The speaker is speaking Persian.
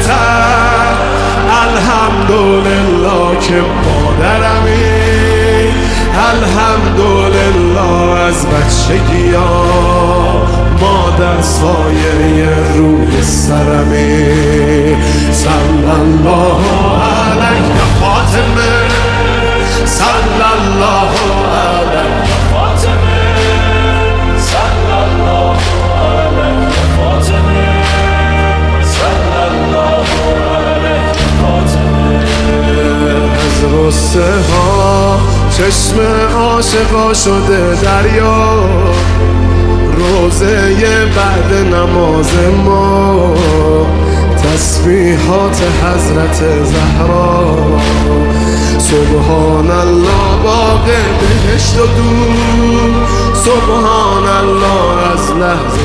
تر. الحمدلله که مادرمی، الحمدلله از بچگی ها مادر سایه روی سرمی. صلی الله علیه فاطمه، صلی الله علیه فاطمه، صلی الله علیه فاطمه، صلی الله علیه فاطمه. از غصه ها چشم عاشقا شده دریا، روزه بعد نماز ما تسبیحات حضرت زهرا. سبحان الله باغ بهشت و دور، سبحان الله از لحظه